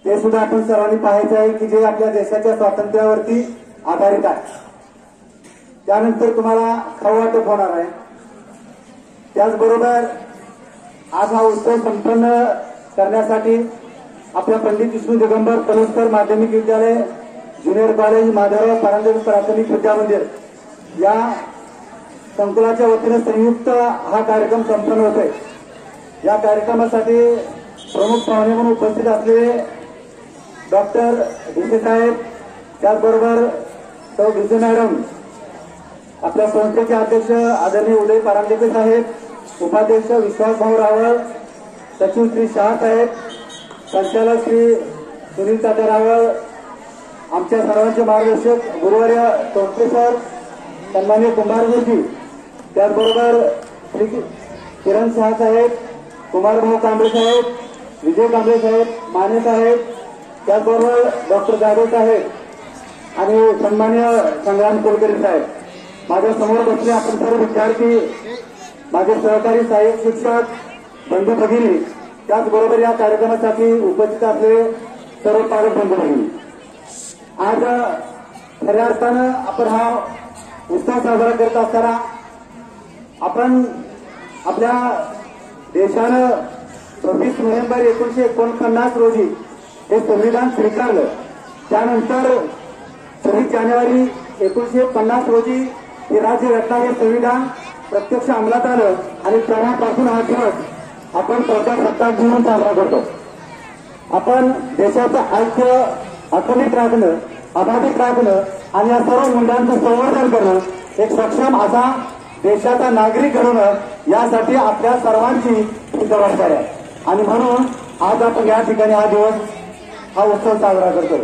ते सुद्धा आपण सर्वांनी पाहायचं आहे की जे आपल्या देशाच्या स्वातंत्र्यावरती आधारित आहे. त्यानंतर तुम्हाला खाऊ वाटप होणार आहे. त्याचबरोबर आज हा उत्सव संपन्न करण्यासाठी आपल्या पंडित विष्णू दिगंबर पलुसकर माध्यमिक विद्यालय, ज्युनियर कॉलेज, माधवराव परांजपे प्राथमिक विद्यामंदिर या संकुलाच्या वतीने संयुक्त हा कार्यक्रम संपन्न होतोय. या कार्यक्रमासाठी प्रमुख पाहुणे म्हणून उपस्थित असलेले डॉक्टर भिसे साहेब, त्याचबरोबर सौ भिसे मॅडम, आपल्या संस्थेचे अध्यक्ष आदरणीय उदय परांजपे साहेब, उपाध्यक्ष विश्वासभाऊ रावळ, सचिव श्री शाह साहेब, संचालक श्री सुनील तात्या रावळ, आमच्या सर्वांचे मार्गदर्शक गुरुवर्य टोनपे सर, सन्माननीय कुंभारजी, त्याचबरोबर श्री किरण शाह साहेब, कुमारभाऊ कांबळे साहेब, विजय कांबळे साहेब, माने साहेब, त्याचबरोबर डॉक्टर जाधव साहेब आणि सन्मान्य संग्राम कोलकरी साहेब. माझ्या समोर बसले आपण सर्व विद्यार्थी, माझे सहकारी सहाय्यक शिक्षक, बंधू भगिनी, त्याचबरोबर या कार्यक्रमासाठी उपस्थित असलेले सर्व पालक बंधू भगिनी. आज खऱ्या अर्थानं आपण हा उत्सव साजरा करत असताना आपण आपल्या देशानं 26 नोव्हेंबर 1949 रोजी हे संविधान स्वीकारलं. त्यानंतर 26 जानेवारी 1950 रोजी हे राज्यघटना, हे संविधान प्रत्यक्ष अंमलात आलं आणि तेव्हापासून हा दिवस आपण प्रजासत्ताक म्हणून साजरा करतो. आपण देशाचं ऐक्य अखंडित राखणं, अबाधित राखणं आणि या सर्व मूल्यांचं संवर्धन करणं, एक सक्षम असा देशाचा नागरिक घडवणं यासाठी आपल्या सर्वांची जबाबदारी आहे. आणि म्हणून आज आपण या ठिकाणी हा दिवस, हा उत्सव साजरा करतो.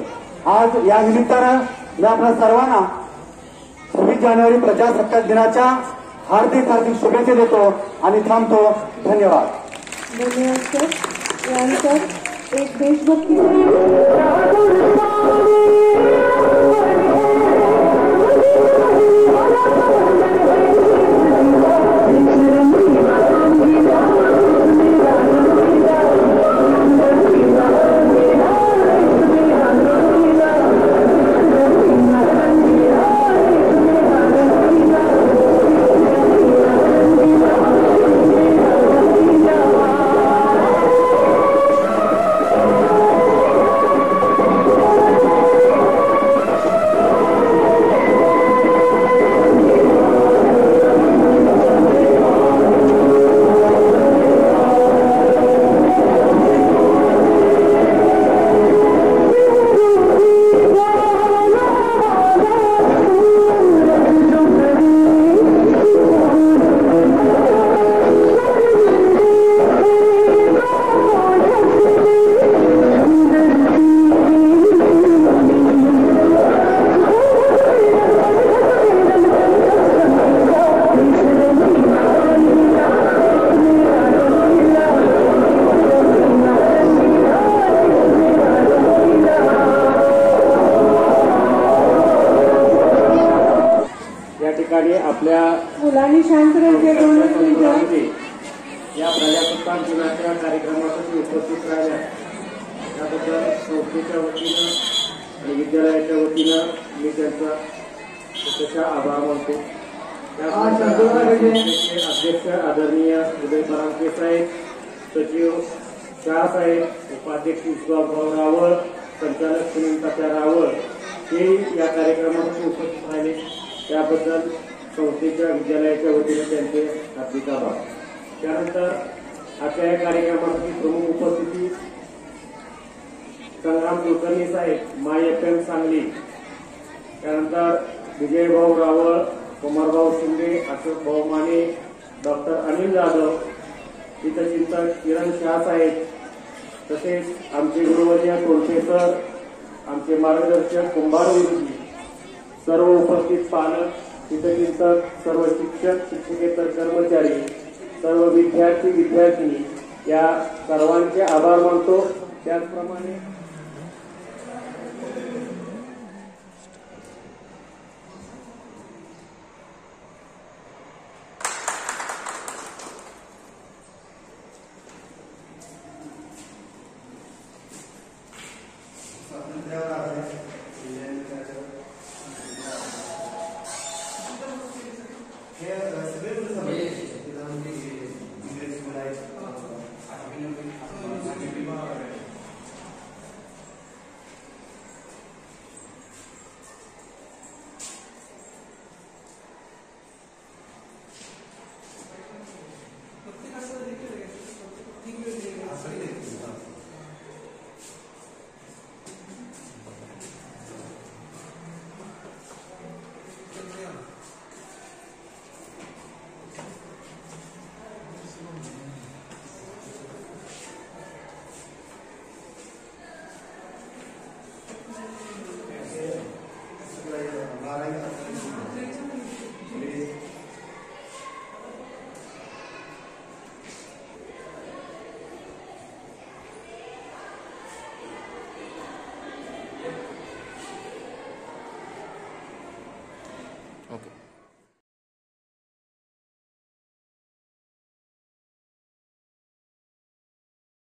आज या निमित्तानं मी आपल्या सर्वांना 26 जानेवारी प्रजासत्ताक दिनाच्या हार्दिक हार्दिक शुभेच्छा देतो आणि थांबतो. धन्यवाद. धन्यवाद सर. यानंतर एक देशभक्ती आपल्या मुलांनी शांत राहायचे. या प्रजासत्ताक दिनाच्या कार्यक्रमासाठी उपस्थित राहिल्या त्याबद्दल संस्थेच्या वतीनं आणि विद्यालयाच्या वतीनं मी त्यांचा तशा आभार मानतो. संस्थेचे अध्यक्ष आदरणीय उदय परांजपे साहेब, सचिव शाहसाहेब, उपाध्यक्ष विश्वासभाऊ रावळ, संचालक सुनील रावळ हे या कार्यक्रमासाठी उपस्थित राहिले त्याबद्दल संस्थेच्या विद्यालयाच्या वतीने त्यांचे हार्दिक आभार. त्यानंतर आजच्या या कार्यक्रमासाठी प्रमुख उपस्थिती संग्राम कुलकर्णी साहेब, माय FM सांगली, त्यानंतर विजयभाऊ रावळ, कुमारभाऊ शिंदे, अशोक भाऊ माने, डॉक्टर अनिल जाधव, हितचिंतक किरण शाह साहेब, तसेच आमचे गुरुवर्य टोलके सर, आमचे मार्गदर्शक कुंभार गुरुजी, सर्व उपस्थित पालक, हितचिंतक, सर्व शिक्षक शिक्षकेतर कर्मचारी, सर्व विद्यार्थी विद्यार्थिनी या सर्वांचे आभार मानतो. त्याचप्रमाणे